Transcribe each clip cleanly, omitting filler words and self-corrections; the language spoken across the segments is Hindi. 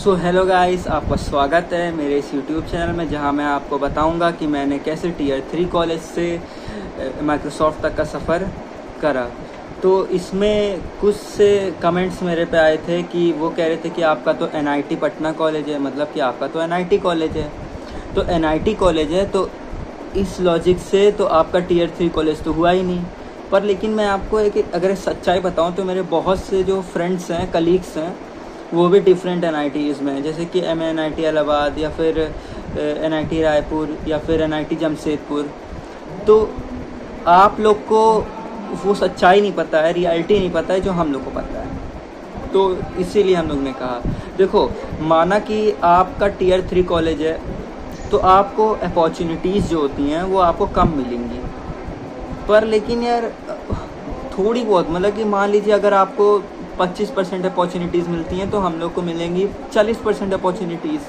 सो हेलो गाइस, आपका स्वागत है मेरे इस यूट्यूब चैनल में, जहां मैं आपको बताऊंगा कि मैंने कैसे टीयर 3 कॉलेज से माइक्रोसॉफ्ट तक का सफ़र करा। तो इसमें कुछ से कमेंट्स मेरे पे आए थे कि वो कह रहे थे कि आपका तो एनआईटी पटना कॉलेज है, मतलब कि आपका तो एनआईटी कॉलेज है। तो एनआईटी कॉलेज है तो इस लॉजिक से तो आपका टीयर 3 कॉलेज तो हुआ ही नहीं। पर लेकिन मैं आपको एक अगर सच्चाई बताऊं तो मेरे बहुत से जो फ्रेंड्स हैं, कलीग्स हैं, वो भी डिफरेंट एनआईटीज़ में, जैसे कि एनआईटी इलाहाबाद या फिर एनआईटी रायपुर या फिर एनआईटी जमशेदपुर। तो आप लोग को वो सच्चाई नहीं पता है, रियलिटी नहीं पता है जो हम लोग को पता है। तो इसीलिए हम लोग ने कहा, देखो, माना कि आपका टीयर 3 कॉलेज है तो आपको अपॉर्चुनिटीज़ जो होती हैं वो आपको कम मिलेंगी। पर लेकिन यार थोड़ी बहुत, मतलब कि मान लीजिए अगर आपको 25% अपॉर्चुनिटीज़ मिलती हैं तो हम लोग को मिलेंगी 40% अपॉर्चुनिटीज़।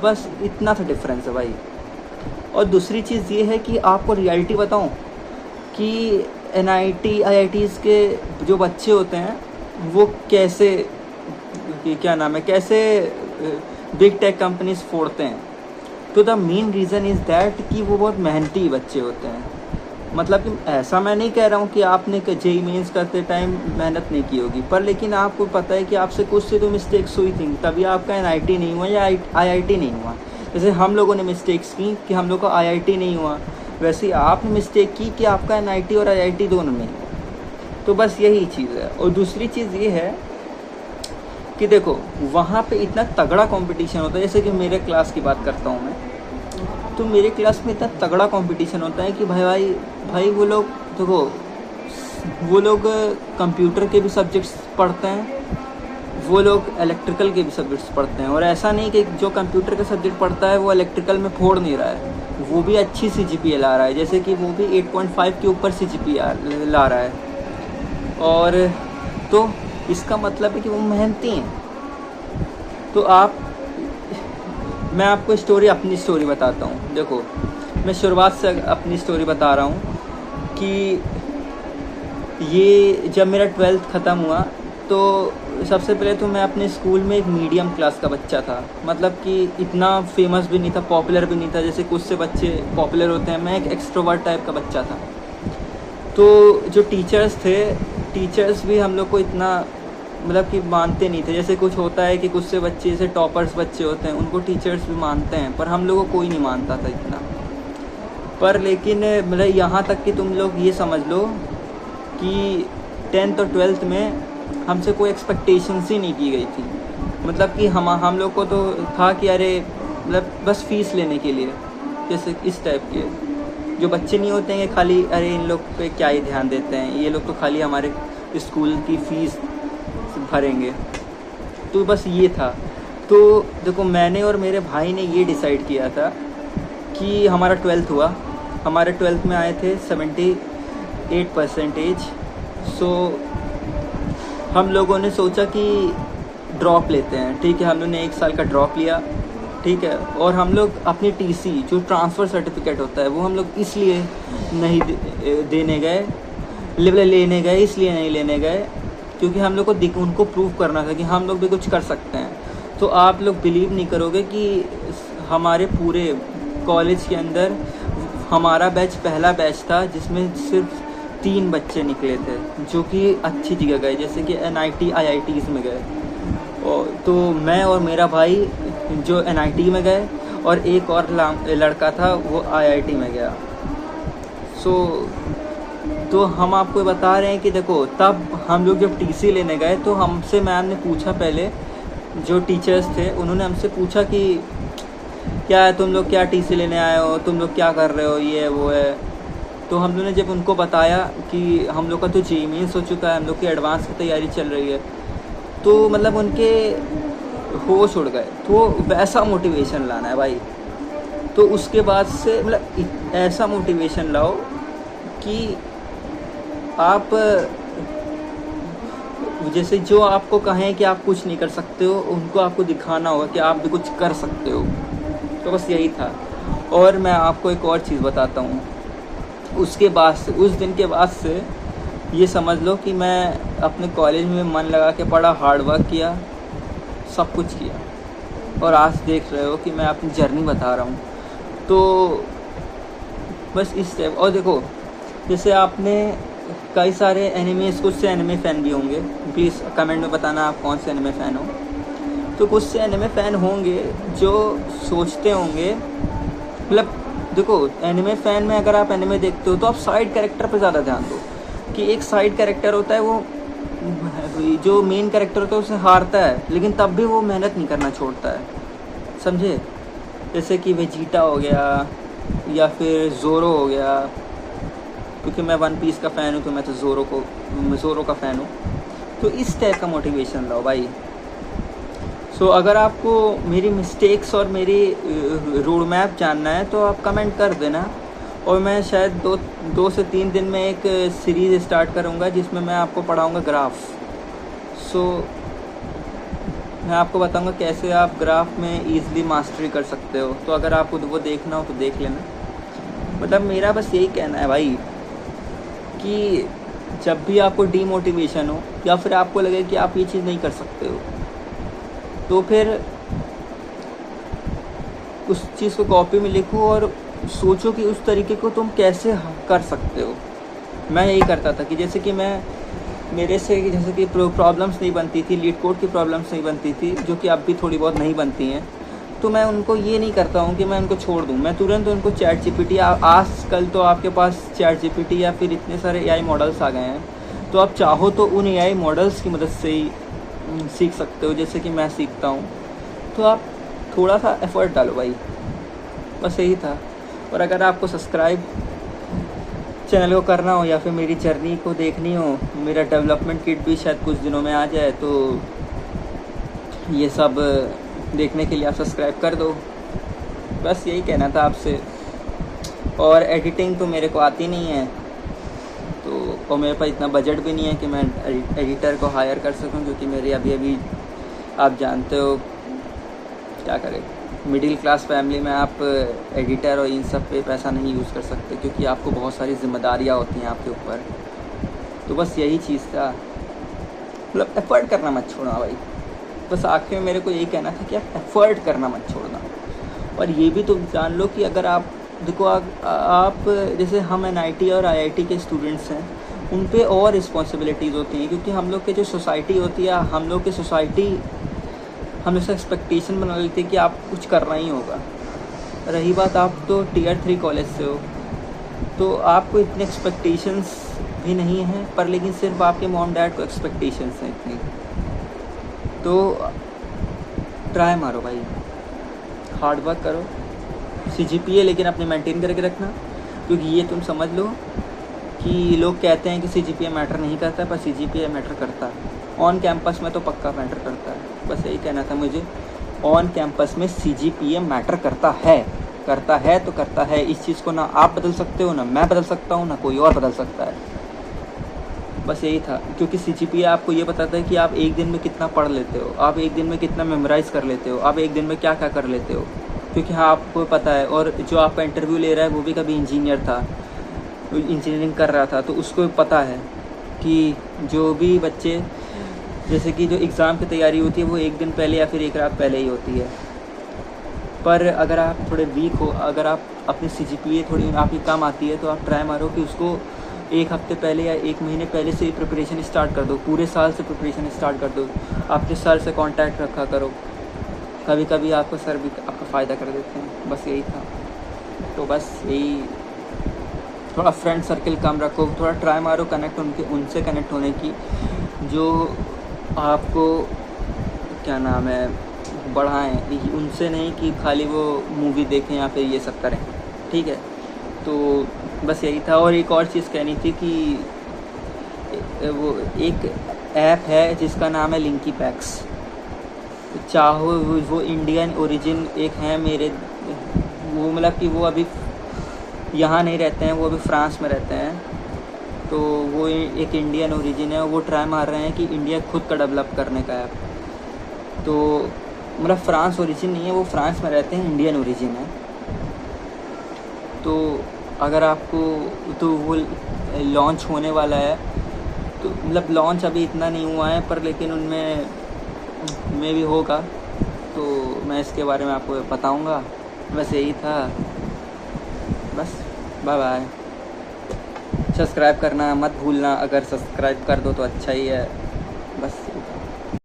बस इतना सा डिफरेंस है भाई। और दूसरी चीज़ ये है कि आपको रियलिटी बताऊं कि एनआईटी आईआईटीज़ के जो बच्चे होते हैं वो कैसे, क्या नाम है, कैसे बिग टेक कंपनीज फोड़ते हैं। तो the main reason is that कि वो बहुत मेहनती बच्चे होते हैं। मतलब कि ऐसा मैं नहीं कह रहा हूँ कि आपने जेईई मेंस करते टाइम मेहनत नहीं की होगी, पर लेकिन आपको पता है कि आपसे कुछ से तो मिस्टेक्स हुई थी, तभी आपका एनआईटी नहीं हुआ या आईआईटी नहीं हुआ। जैसे हम लोगों ने मिस्टेक्स की कि हम लोग का आईआईटी नहीं हुआ, वैसे ही आपने मिस्टेक की कि आपका एनआईटी और आईआईटी दोनों नहीं हुआ। तो बस यही चीज़ है। और दूसरी चीज़ ये है कि देखो, वहाँ पर इतना तगड़ा कॉम्पिटिशन होता है। जैसे कि मेरे क्लास की बात करता हूँ मैं, तो मेरे क्लास में इतना तगड़ा कंपटीशन होता है कि भाई वो लोग, देखो, वो लोग कंप्यूटर के भी सब्जेक्ट्स पढ़ते हैं, वो लोग इलेक्ट्रिकल के भी सब्जेक्ट्स पढ़ते हैं। और ऐसा नहीं कि जो कंप्यूटर का सब्जेक्ट पढ़ता है वो इलेक्ट्रिकल में फोड़ नहीं रहा है, वो भी अच्छी CGPA ला रहा है। जैसे कि वो भी 8.5 के ऊपर CGPA ला रहा है। और तो इसका मतलब है कि वो मेहनती हैं। तो मैं आपको अपनी स्टोरी बताता हूँ। देखो, मैं शुरुआत से अपनी स्टोरी बता रहा हूँ कि ये जब मेरा 12th ख़त्म हुआ तो सबसे पहले तो मैं अपने स्कूल में एक मीडियम क्लास का बच्चा था। मतलब कि इतना फेमस भी नहीं था, पॉपुलर भी नहीं था, जैसे कुछ से बच्चे पॉपुलर होते हैं। मैं एक एक्सट्रोवर्ट टाइप का बच्चा था। तो जो टीचर्स थे, टीचर्स भी हम लोग को इतना, मतलब कि मानते नहीं थे। जैसे कुछ होता है कि कुछ से बच्चे, जैसे टॉपर्स बच्चे होते हैं, उनको टीचर्स भी मानते हैं, पर हम लोगों को कोई नहीं मानता था इतना। पर लेकिन मतलब यहाँ तक कि तुम लोग ये समझ लो कि 10th और 12th में हमसे कोई एक्सपेक्टेशंस ही नहीं की गई थी। मतलब कि हम लोग को तो था कि अरे, मतलब बस फीस लेने के लिए, जैसे इस टाइप के जो बच्चे नहीं होते हैं, खाली अरे इन लोग पे क्या ही ध्यान देते हैं, ये लोग तो खाली हमारे स्कूल की फ़ीस भरेंगे। तो बस ये था। तो देखो, मैंने और मेरे भाई ने ये डिसाइड किया था कि हमारा 12th हुआ, हमारे 12th में आए थे 78%। सो हम लोगों ने सोचा कि ड्रॉप लेते हैं। ठीक है, हम लोगों ने 1 साल का ड्रॉप लिया। ठीक है, और हम लोग अपनी TC जो ट्रांसफ़र सर्टिफिकेट होता है वो हम लोग इसलिए नहीं लेने गए, इसलिए नहीं लेने गए क्योंकि हम लोग को उनको प्रूव करना था कि हम लोग भी कुछ कर सकते हैं। तो आप लोग बिलीव नहीं करोगे कि हमारे पूरे कॉलेज के अंदर हमारा बैच पहला बैच था जिसमें सिर्फ 3 बच्चे निकले थे जो कि अच्छी जगह गए, जैसे कि एनआईटी आईआईटीज़ में गए। और तो मैं और मेरा भाई जो एनआईटी में गए, और एक और लड़का था वो आईआईटी में गया। तो हम आपको बता रहे हैं कि देखो, तब हम लोग जब TC लेने गए तो हमसे मैम ने पूछा, पहले जो टीचर्स थे उन्होंने हमसे पूछा कि क्या है, तुम लोग क्या TC लेने आए हो, तुम लोग क्या कर रहे हो, ये है वो है। तो हम लोगों ने जब उनको बताया कि हम लोग का तो जेईई मेंस हो चुका है, हम लोग की एडवांस की तैयारी चल रही है, तो मतलब उनके होश उड़ गए। तो वैसा मोटिवेशन लाना है भाई। तो उसके बाद से मतलब ऐसा मोटिवेशन लाओ कि आप, जैसे जो आपको कहें कि आप कुछ नहीं कर सकते हो, उनको आपको दिखाना होगा कि आप भी कुछ कर सकते हो। तो बस यही था। और मैं आपको एक और चीज़ बताता हूँ। उसके बाद से, उस दिन के बाद से ये समझ लो कि मैं अपने कॉलेज में मन लगा के पढ़ा, हार्ड वर्क किया, सब कुछ किया। और आज देख रहे हो कि मैं अपनी जर्नी बता रहा हूँ। तो बस इस टाइप। और देखो, जैसे आपने कई सारे एनिमेस, कुछ से एनिमे फ़ैन भी होंगे, प्लीज़ कमेंट में बताना आप कौन से एनिमे फ़ैन हो। तो कुछ से एनिमे फ़ैन होंगे जो सोचते होंगे, मतलब देखो, एनिमे फ़ैन में अगर आप एनिमे देखते हो तो आप साइड कैरेक्टर पर ज़्यादा ध्यान दो कि एक साइड कैरेक्टर होता है, वो जो मेन कैरेक्टर होता है उससे हारता है, लेकिन तब भी वो मेहनत नहीं करना छोड़ता है, समझे। जैसे कि वेजिटा हो गया या फिर ज़ोरो हो गया, क्योंकि मैं वन पीस का फ़ैन हूँ तो मैं तो ज़ोरो का फ़ैन हूँ। तो इस टाइप का मोटिवेशन लो भाई। सो अगर आपको मेरी मिस्टेक्स और मेरी रोड मैप जानना है तो आप कमेंट कर देना, और मैं शायद दो से 3 दिन में एक सीरीज़ स्टार्ट करूँगा जिसमें मैं आपको पढ़ाऊँगा ग्राफ। सो मैं आपको बताऊँगा कैसे आप ग्राफ में ईज़िली मास्टरी कर सकते हो। तो अगर आपको वो देखना हो तो देख लेना। मतलब मेरा बस यही कहना है भाई कि जब भी आपको डीमोटिवेशन हो या फिर आपको लगे कि आप ये चीज़ नहीं कर सकते हो, तो फिर उस चीज़ को कॉपी में लिखो और सोचो कि उस तरीके को तुम कैसे कर सकते हो। मैं यही करता था कि जैसे कि मेरे से जैसे कि प्रॉब्लम्स नहीं बनती थी, लीड कोड की प्रॉब्लम्स नहीं बनती थी, जो कि अब भी थोड़ी बहुत नहीं बनती हैं, तो मैं उनको ये नहीं करता हूँ कि मैं उनको छोड़ दूँ। मैं तुरंत उनको चैट जीपीटी, आजकल तो आपके पास चैट जीपीटी या फिर इतने सारे एआई मॉडल्स आ गए हैं, तो आप चाहो तो उन एआई मॉडल्स की मदद से ही सीख सकते हो, जैसे कि मैं सीखता हूँ। तो आप थोड़ा सा एफ़र्ट डालो भाई, बस यही था। और अगर आपको सब्सक्राइब चैनल को करना हो या फिर मेरी जर्नी को देखनी हो, मेरा डेवलपमेंट किट भी शायद कुछ दिनों में आ जाए, तो ये सब देखने के लिए आप सब्सक्राइब कर दो। बस यही कहना था आपसे। और एडिटिंग तो मेरे को आती नहीं है, तो और मेरे पास इतना बजट भी नहीं है कि मैं एडिटर को हायर कर सकूं, क्योंकि मेरी अभी आप जानते हो क्या करें, मिडिल क्लास फैमिली में आप एडिटर और इन सब पे पैसा नहीं यूज़ कर सकते, क्योंकि आपको बहुत सारी जिम्मेदारियां होती हैं आपके ऊपर। तो बस यही चीज़ था, मतलब एफ़र्ट करना मत छोड़ना भाई। बस आखिर में मेरे को यही कहना था कि आप एफ़र्ट करना मत छोड़ना। और ये भी तो जान लो कि अगर आप देखो, आप जैसे हम एनआईटी और आईआईटी के स्टूडेंट्स हैं, उन पे और रिस्पॉन्सिबिलिटीज़ होती हैं, क्योंकि हम लोग के जो सोसाइटी होती है, हम लोग की सोसाइटी हमेशा एक्सपेक्टेशन बना लेती है कि आप कुछ करना ही होगा। रही बात, आप तो टियर 3 कॉलेज से हो, तो आपको इतने एक्सपेक्टेशंस भी नहीं हैं, पर लेकिन सिर्फ आपके मॉम डैड को एक्सपेक्टेशंस हैं इतनी। तो ट्राई मारो भाई, हार्ड वर्क करो, CGPA लेकिन अपने मेंटेन करके रखना, क्योंकि ये तुम समझ लो कि लोग कहते हैं कि CGPA मैटर नहीं करता, पर CGPA मैटर करता है। ऑन कैंपस में तो पक्का मैटर करता है। बस यही कहना था मुझे, ऑन कैंपस में CGPA मैटर करता है तो करता है। इस चीज़ को ना आप बदल सकते हो, ना मैं बदल सकता हूँ, ना कोई और बदल सकता है। बस यही था, क्योंकि CGPA आपको ये बताता है कि आप एक दिन में कितना पढ़ लेते हो, आप एक दिन में कितना मेमोराइज़ कर लेते हो, आप एक दिन में क्या क्या कर लेते हो, क्योंकि हाँ आपको पता है। और जो आपका इंटरव्यू ले रहा है वो भी कभी इंजीनियर था, इंजीनियरिंग कर रहा था, तो उसको पता है कि जो भी बच्चे, जैसे कि जो एग्ज़ाम की तैयारी होती है वो एक दिन पहले या फिर एक रात पहले ही होती है। पर अगर आप थोड़े वीक हो, अगर आप अपनी CGPA थोड़ी आपकी कम आती है, तो आप ट्राई मारो कि उसको एक हफ्ते पहले या एक महीने पहले से ही प्रिपरेशन स्टार्ट कर दो, पूरे साल से प्रिपरेशन स्टार्ट कर दो। आपके सर से कांटेक्ट रखा करो, कभी कभी आपको सर भी आपका फ़ायदा कर देते हैं। बस यही था। तो बस यही, थोड़ा फ्रेंड सर्कल कम रखो, थोड़ा ट्राई मारो उनसे कनेक्ट होने की, जो आपको क्या नाम है बढ़ाएं, उनसे नहीं कि खाली वो मूवी देखें या फिर ये सब करें, ठीक है। तो बस यही था। और एक और चीज़ कहनी थी कि वो एक ऐप है जिसका नाम है लिंकी पैक्स। चाहो वो इंडियन ओरिजिन एक है मेरे, वो मतलब कि वो अभी यहाँ नहीं रहते हैं, वो अभी फ्रांस में रहते हैं, तो वो एक इंडियन ओरिजिन है। वो ट्राई मार रहे हैं कि इंडिया खुद का डेवलप करने का ऐप। तो मतलब फ्रांस ओरिजिन नहीं है, वो फ्रांस में रहते हैं, इंडियन ओरिजिन है। तो अगर आपको, तो वो लॉन्च होने वाला है, तो मतलब लॉन्च अभी इतना नहीं हुआ है, पर लेकिन उनमें भी होगा। तो मैं इसके बारे में आपको बताऊंगा। बस यही था, बस बाय बाय। सब्सक्राइब करना मत भूलना, अगर सब्सक्राइब कर दो तो अच्छा ही है। बस